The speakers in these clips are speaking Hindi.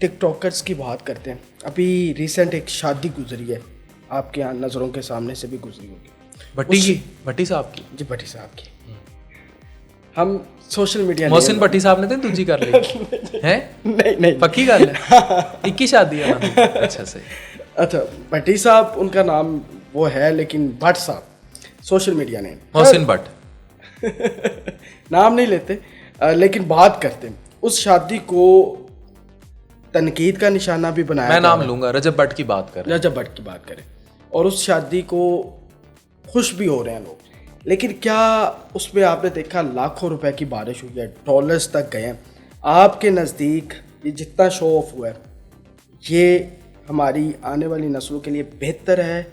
टिकटॉकर्स की बात करते हैं। अभी रिसेंट एक शादी गुजरी है, आपके यहाँ नज़रों के सामने से भी गुजरी होगी। भट्टी साहब की जी, भट्टी साहब की। हम सोशल मीडिया मोहसिन भट्टी साहब ने तो दूजी कर ली है? नहीं पक्की गल है? एक ही शादी है ना? अच्छा सही। अच्छा, भट्टी साहब उनका नाम वो है, लेकिन भट्ट साहब सोशल मीडिया ने मोहसिन भट्ट नाम नहीं लेते, लेकिन बात करते हैं। उस शादी को तनकीद का निशाना भी बनाया। मैं नाम लूंगा, रजब भट्ट की बात कर रहे हैं। रजब भट्ट की बात करें, और उस शादी को खुश भी हो रहे हैं लोग, लेकिन क्या उसमें आपने देखा लाखों रुपए की बारिश हुई है, डॉलर्स तक गए हैं। आपके नज़दीक ये जितना शो ऑफ हुआ है, ये हमारी आने वाली नस्लों के लिए बेहतर है?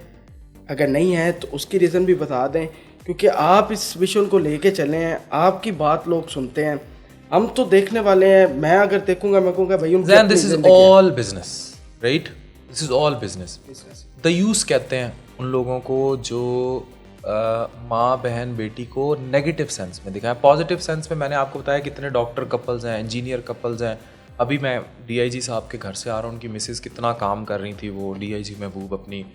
अगर नहीं है तो उसकी रीज़न भी बता दें, क्योंकि आप इस विषय को लेके चले हैं, आपकी बात लोग सुनते हैं, हम तो देखने वाले हैं। मैं अगर देखूंगा मैं कहूँगा भाई उनकी this is all business, right? This is all business. The use कहते हैं उन लोगों को जो माँ बहन बेटी को नेगेटिव सेंस में दिखाएं। पॉजिटिव सेंस में मैंने आपको बताया कितने डॉक्टर कपल्स हैं, इंजीनियर कपल्स हैं। अभी मैं डीआईजी साहब के घर से आ रहा हूँ, उनकी मिसेस कितना काम कर रही थी, वो डीआईजी महबूब अपनी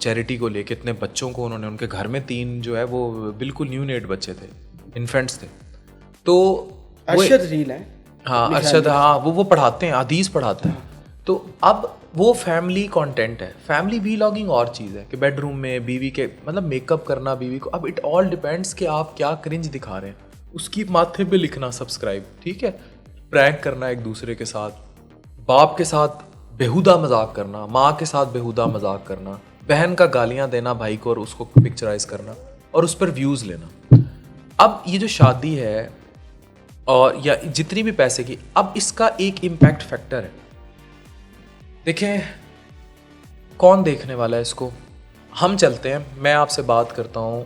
चैरिटी को लेके इतने बच्चों को उन्होंने, उनके घर में 3 जो है वो बिल्कुल न्यू नेट बच्चे थे, इन्फेंट्स थे। तो अरशद रील है, हाँ अरशद, हाँ वो पढ़ाते हैं, हदीस पढ़ाते हैं। तो अब वो फैमिली कंटेंट है। फैमिली वीलॉगिंग और चीज़ है कि बेडरूम में बीवी के मतलब मेकअप करना बीवी को। अब इट ऑल डिपेंड्स कि आप क्या क्रिंज दिखा रहे हैं, उसकी माथे पे लिखना सब्सक्राइब, ठीक है? प्रैंक करना एक दूसरे के साथ, बाप के साथ बेहुदा मजाक करना, माँ के साथ बेहुदा मजाक करना, बहन का गालियाँ देना भाई को और उसको पिक्चराइज करना और उस पर व्यूज़ लेना। अब ये जो शादी है और या जितनी भी पैसे की, अब इसका एक इम्पैक्ट फैक्टर है। देखें कौन देखने वाला है इसको। हम चलते हैं, मैं आपसे बात करता हूँ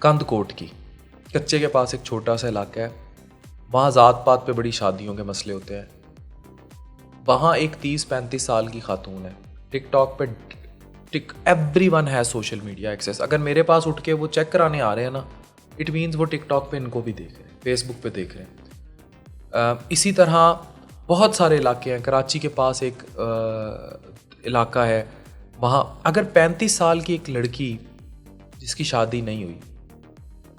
कंदकोट की। कच्चे के पास एक छोटा सा इलाका है, वहाँ ज़ात पात पे बड़ी शादियों के मसले होते हैं। वहाँ एक 30-35 साल की खातून है, टिकटॉक पे एवरीवन है सोशल मीडिया एक्सेस। अगर मेरे पास उठ के वो चेक कराने आ रहे हैं ना, इट मीन्स वो टिकटॉक पे इनको भी देख रहे हैं, फेसबुक पे देख रहे हैं। इसी तरह बहुत सारे इलाके हैं। कराची के पास एक इलाका है, वहाँ अगर 35 साल की एक लड़की जिसकी शादी नहीं हुई,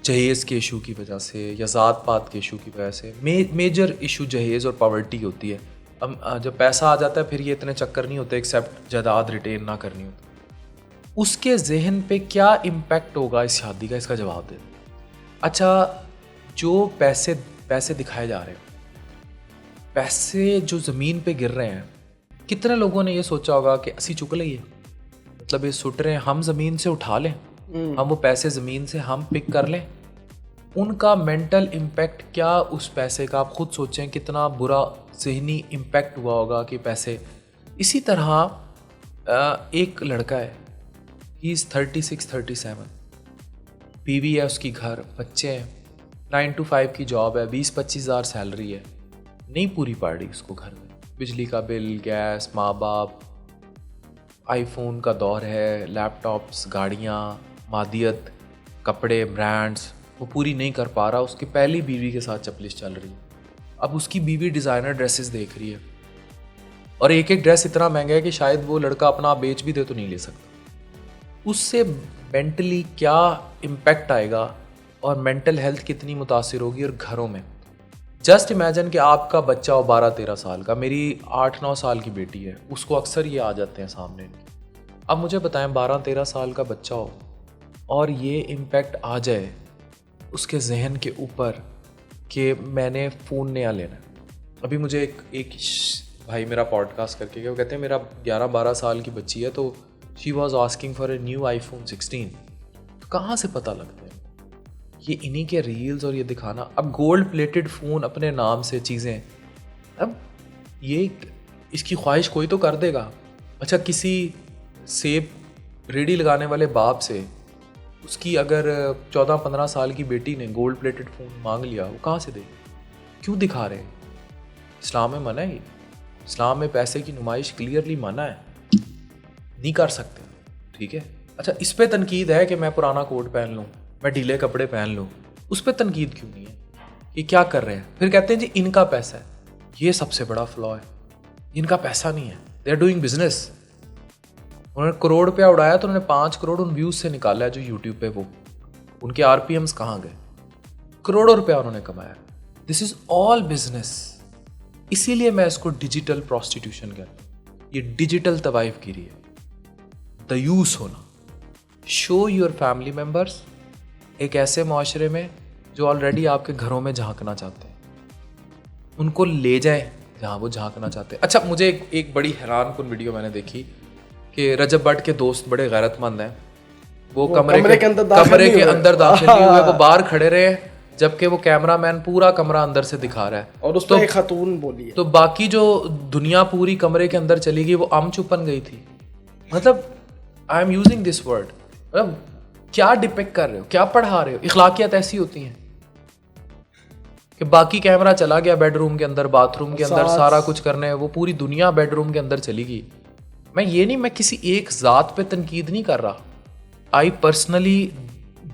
जहेज़ के इशू की वजह से या ज़ात पात के इशू की वजह से, मेजर इशू जहेज़ और पॉवर्टी होती है। अब जब पैसा आ जाता है फिर ये इतने चक्कर नहीं होते, एक्सेप्ट जायदाद रिटेन ना करनी होती। उसके जहन पे क्या इम्पैक्ट होगा इस शादी का, इसका जवाब दे। अच्छा, जो पैसे दिखाए जा रहे हैं, पैसे जो ज़मीन पे गिर रहे हैं, कितने लोगों ने ये सोचा होगा कि असी चुक लइए, मतलब ये सुट रहे हैं, हम ज़मीन से उठा लें, हम वो पैसे ज़मीन से हम पिक कर लें। उनका मेंटल इम्पैक्ट क्या उस पैसे का, आप खुद सोचें कितना बुरा ज़हनी इम्पैक्ट हुआ होगा कि पैसे। इसी तरह एक लड़का है, ही इज़ 36-37, बीवी है उसकी, घर, बच्चे हैं, 9 to 5 की जॉब है, 20-25 हज़ार सैलरी है, नहीं पूरी पड़ रही उसको घर में। बिजली का बिल, गैस, माँ बाप, आईफोन का दौर है, लैपटॉप्स, गाड़ियाँ, मादियत, कपड़े, ब्रांड्स, वो पूरी नहीं कर पा रहा। उसकी पहली बीवी के साथ चपलिश चल रही है। अब उसकी बीवी डिज़ाइनर ड्रेसेस देख रही है और एक एक ड्रेस इतना महंगा है कि शायद वो लड़का अपना बेच भी दे तो नहीं ले सकता। उससे मेंटली क्या इम्पैक्ट आएगा और मेंटल हेल्थ कितनी मुतासिर होगी। और घरों में जस्ट इमेजिन कि आपका बच्चा हो 12-13 साल का, मेरी 8-9 साल की बेटी है, उसको अक्सर ये आ जाते हैं सामने। अब मुझे बताएं 12-13 साल का बच्चा हो और ये इम्पैक्ट आ जाए उसके जहन के ऊपर कि मैंने फ़ोन नया लेना है। अभी मुझे एक भाई मेरा पॉडकास्ट करके गया, वो कहते हैं मेरा 11-12 साल की बच्ची है, तो she was asking for a new iPhone 16। तो कहाँ से पता लगता है? ये इन्हीं के रील्स और ये दिखाना। अब गोल्ड प्लेटेड फ़ोन अपने नाम से चीज़ें, अब ये इसकी ख्वाहिश कोई तो कर देगा। अच्छा, किसी सेब रेडी लगाने वाले बाप से उसकी अगर 14-15 साल की बेटी ने गोल्ड प्लेटेड फ़ोन मांग लिया, वो कहाँ से देगा? क्यों दिखा रहे हैं? इस्लाम में मना है, इस्लाम में पैसे की नुमाइश क्लियरली मना है, नहीं कर सकते, ठीक है? अच्छा, इस पे तनकीद है कि मैं पुराना कोट पहन लूँ, मैं ढीले कपड़े पहन लूँ, उस पर तनकीद क्यों नहीं है? ये क्या कर रहे हैं? फिर कहते हैं जी इनका पैसा है। ये सबसे बड़ा फ्लॉ है। इनका पैसा नहीं है, दे आर डूइंग बिजनेस। उन्होंने करोड़ रुपया उड़ाया तो उन्होंने 5 करोड़ उन व्यूज से निकाला है जो यूट्यूब पे, वो उनके आरपीएम्स कहाँ गए, करोड़ों रुपया उन्होंने कमाया। This is all business. इसीलिए मैं इसको डिजिटल प्रोस्टिट्यूशन कहता हूँ। ये डिजिटल तवाइफगिरी है, दयूस होना। शो योर फैमिली मेम्बर्स एक ऐसे माशरे में जो ऑलरेडी आपके घरों में झांकना चाहते हैं, उनको ले जाए जहाँ वो झांकना चाहते हैं। अच्छा, मुझे एक बड़ी हैरानकुन वीडियो मैंने देखी कि रजब भट्ट के दोस्त बड़े गैरतमंद हैं, वो कमरे के अंदर दाखिल नहीं हुए, वो बाहर खड़े रहे, जबकि वो कैमरामैन पूरा कमरा अंदर से दिखा रहा है और उस पर एक खातून बोली है। तो बाकी जो दुनिया पूरी कमरे के अंदर चली गई, वो आम चुपन गई थी। मतलब I am using this word, मतलब क्या डिपिक्ट कर रहे हो, क्या पढ़ा रहे हो? इखलाकियात ऐसी होती हैं कि बाकी कैमरा चला गया बेडरूम के अंदर, बाथरूम के अंदर, सारा कुछ करने, वो पूरी दुनिया बेडरूम के अंदर चली गई। मैं किसी एक ज़ात पे तनकीद नहीं कर रहा। I personally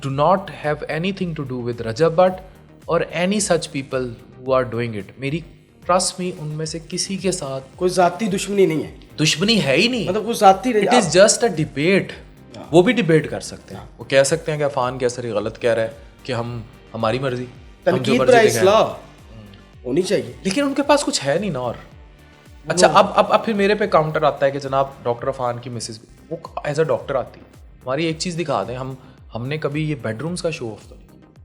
do not have anything to do with Rajab Bhatt और any such people who are doing it. मेरी ट्रस्ट मी, उनमें से किसी के साथ कोई जाती दुश्मनी नहीं है, दुश्मनी है ही नहीं। मतलब कोई जाती, it is just a debate. वो भी डिबेट कर सकते हैं, वो कह सकते हैं कि अफान कैसरी गलत कह रहा है, कि हमारी मर्जी, तनकीद पर इस्लाह होनी चाहिए, लेकिन उनके पास कुछ है नहीं ना। और अच्छा, अब फिर मेरे पे काउंटर आता है कि जनाब डॉक्टर अफान की मिसेज, वो एज अ डॉक्टर आती है, हमारी एक चीज़ दिखा दें, हमने कभी ये बेडरूम्स का शो ऑफ तो नहीं